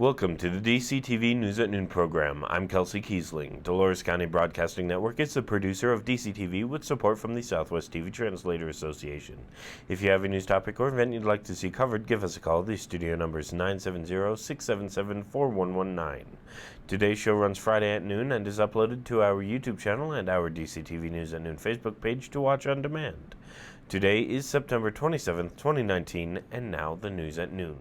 Welcome to the DCTV News at Noon program. I'm Kelsey Kiesling. Dolores County Broadcasting Network is the producer of DCTV with support from the Southwest TV Translator Association. If you have a news topic or event you'd like to see covered, give us a call. The studio number is 970-677-4119. Today's show runs Friday at noon and is uploaded to our YouTube channel and our DCTV News at Noon Facebook page to watch on demand. Today is September 27th, 2019, and now the news at noon.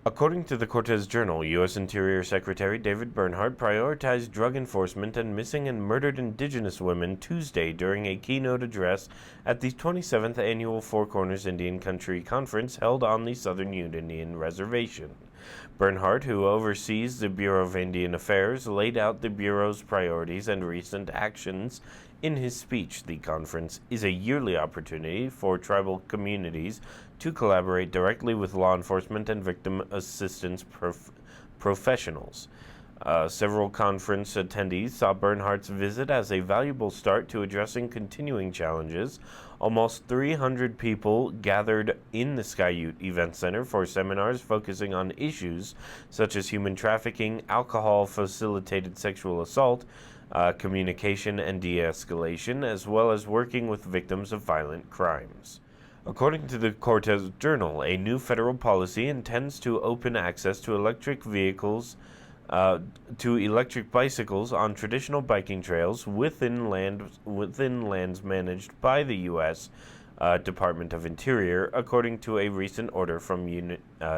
According to the Cortez Journal, U.S. Interior Secretary David Bernhardt prioritized drug enforcement and missing and murdered indigenous women Tuesday during a keynote address at the 27th Annual Four Corners Indian Country Conference held on the Southern Ute Indian Reservation. Bernhardt, who oversees the Bureau of Indian Affairs, laid out the Bureau's priorities and recent actions. In his speech, the conference is a yearly opportunity for tribal communities to collaborate directly with law enforcement and victim assistance professionals. Several conference attendees saw Bernhardt's visit as a valuable start to addressing continuing challenges. Almost 300 people gathered in the Sky Ute Event Center for seminars focusing on issues such as human trafficking, alcohol-facilitated sexual assault, communication and de-escalation, as well as working with victims of violent crimes. According to the Cortez Journal, a new federal policy intends to open access to electric bicycles on traditional biking trails within lands managed by the U.S. Department of Interior, according to a recent order from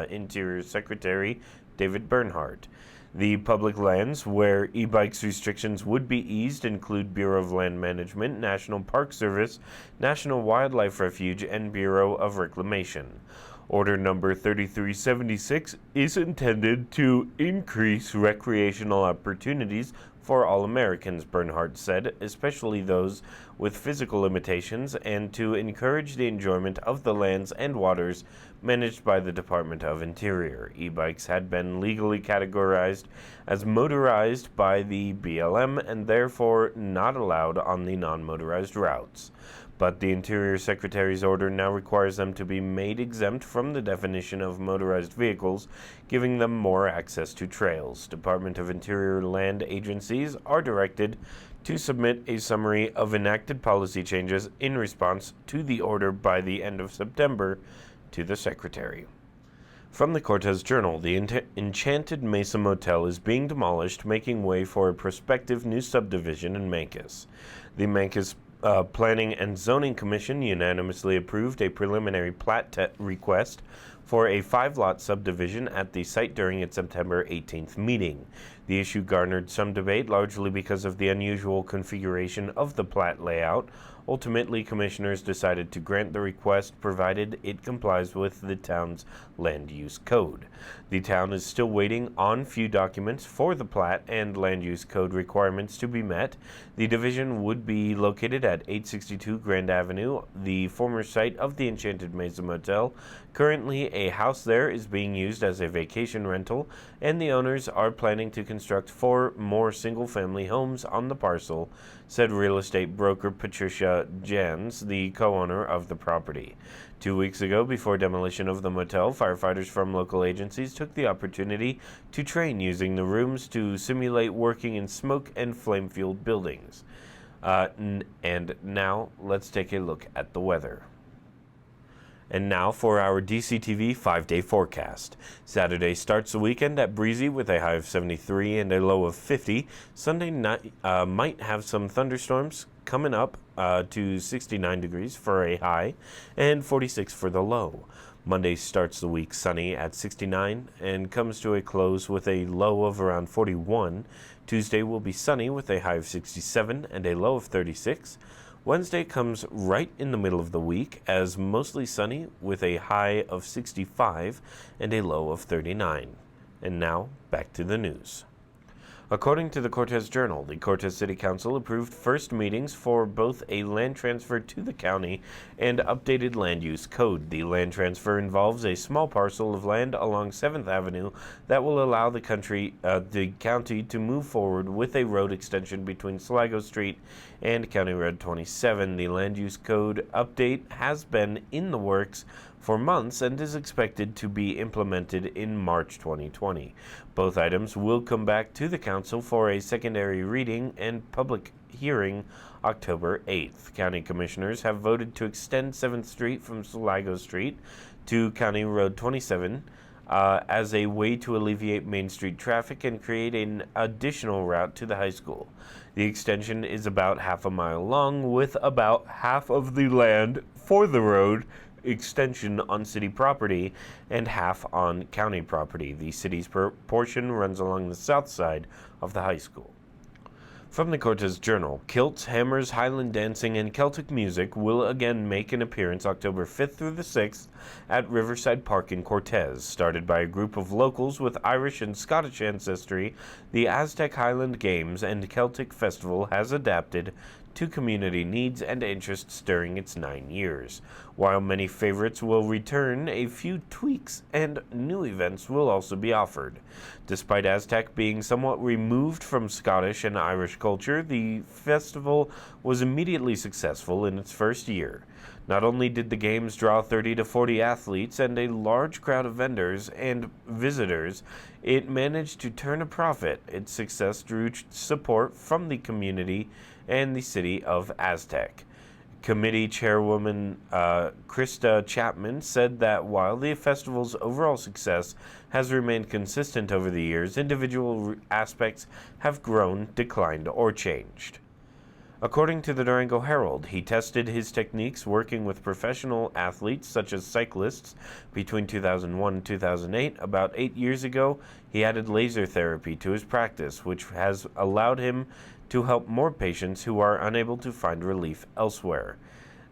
Interior Secretary David Bernhardt. The public lands where e-bikes restrictions would be eased include Bureau of Land Management, National Park Service, National Wildlife Refuge, and Bureau of Reclamation. Order number 3376 is intended to increase recreational opportunities for all Americans, Bernhardt said, especially those with physical limitations, and to encourage the enjoyment of the lands and waters managed by the Department of Interior. E-bikes had been legally categorized as motorized by the BLM and therefore not allowed on the non-motorized routes. But the Interior Secretary's order now requires them to be made exempt from the definition of motorized vehicles, giving them more access to trails. Department of Interior land agencies are directed to submit a summary of enacted policy changes in response to the order by the end of September to the Secretary. From the Cortez Journal, the Enchanted Mesa Motel is being demolished, making way for a prospective new subdivision in Mancos. The Mancos Planning and Zoning Commission unanimously approved a preliminary plat request for a 5-lot subdivision at the site during its September 18th meeting. The issue garnered some debate, largely because of the unusual configuration of the plat layout. Ultimately, commissioners decided to grant the request provided it complies with the town's land use code. The town is still waiting on few documents for the plat and land use code requirements to be met. The division would be located at 862 Grand Avenue, the former site of the Enchanted Mesa Motel. Currently, a house there is being used as a vacation rental, and the owners are planning to construct 4 more single-family homes on the parcel, said real estate broker Patricia Jans, the co-owner of the property. 2 weeks ago, before demolition of the motel, firefighters from local agencies took the opportunity to train using the rooms to simulate working in smoke and flame-fueled buildings. And now, let's take a look at the weather. And now for our DCTV 5-day forecast. Saturday starts the weekend at breezy with a high of 73 and a low of 50. Sunday night might have some thunderstorms coming up to 69 degrees for a high and 46 for the low. Monday starts the week sunny at 69 and comes to a close with a low of around 41. Tuesday will be sunny with a high of 67 and a low of 36. Wednesday comes right in the middle of the week as mostly sunny with a high of 65 and a low of 39. And now, back to the news. According to the Cortez Journal, the Cortez City Council approved first meetings for both a land transfer to the county and updated land use code. The land transfer involves a small parcel of land along 7th Avenue that will allow the county to move forward with a road extension between Sligo Street and County Road 27. The land use code update has been in the works for months and is expected to be implemented in March 2020. Both items will come back to the Council for a secondary reading and public hearing October 8th. County Commissioners have voted to extend 7th Street from Sligo Street to County Road 27 as a way to alleviate Main Street traffic and create an additional route to the high school. The extension is about half a mile long, with about half of the land for the road extension on city property and half on county property. The city's portion runs along the south side of the high school. From the Cortez Journal, kilts, hammers, Highland dancing, and Celtic music will again make an appearance October 5th through the 6th at Riverside Park in Cortez. Started by a group of locals with Irish and Scottish ancestry, the Aztec Highland Games and Celtic Festival has adapted to community needs and interests during its 9 years. While many favorites will return, a few tweaks and new events will also be offered. Despite Aztec being somewhat removed from Scottish and Irish culture, the festival was immediately successful in its first year. Not only did the games draw 30 to 40 athletes and a large crowd of vendors and visitors, it managed to turn a profit. Its success drew support from the community and the city of Aztec. Committee Chairwoman Krista Chapman said that while the festival's overall success has remained consistent over the years, individual aspects have grown, declined, or changed. According to the Durango Herald, he tested his techniques working with professional athletes such as cyclists between 2001 and 2008. About 8 years ago, he added laser therapy to his practice, which has allowed him to help more patients who are unable to find relief elsewhere.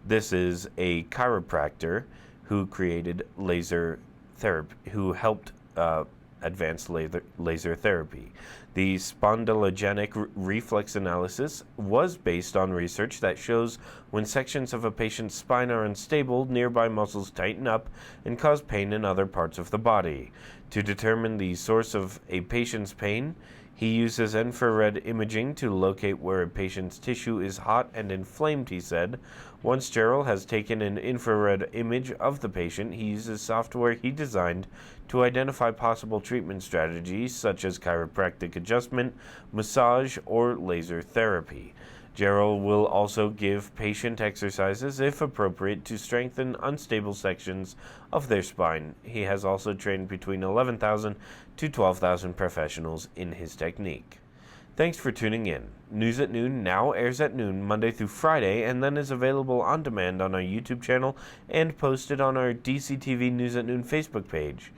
This is a chiropractor who created laser therapy, who helped advanced laser therapy. The spondylogenic reflex analysis was based on research that shows when sections of a patient's spine are unstable, nearby muscles tighten up and cause pain in other parts of the body. To determine the source of a patient's pain, he uses infrared imaging to locate where a patient's tissue is hot and inflamed, he said. Once Gerald has taken an infrared image of the patient, he uses software he designed to identify possible treatment strategies such as chiropractic adjustment, massage, or laser therapy. Gerald will also give patient exercises, if appropriate, to strengthen unstable sections of their spine. He has also trained between 11,000 to 12,000 professionals in his technique. Thanks for tuning in. News at Noon now airs at noon Monday through Friday and then is available on demand on our YouTube channel and posted on our DCTV News at Noon Facebook page.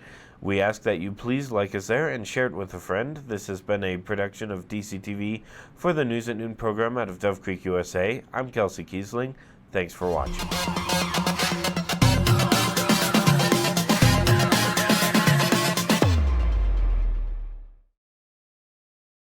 We ask that you please like us there and share it with a friend. This has been a production of DCTV for the News at Noon program out of Dove Creek, USA. I'm Kelsey Kiesling. Thanks for watching.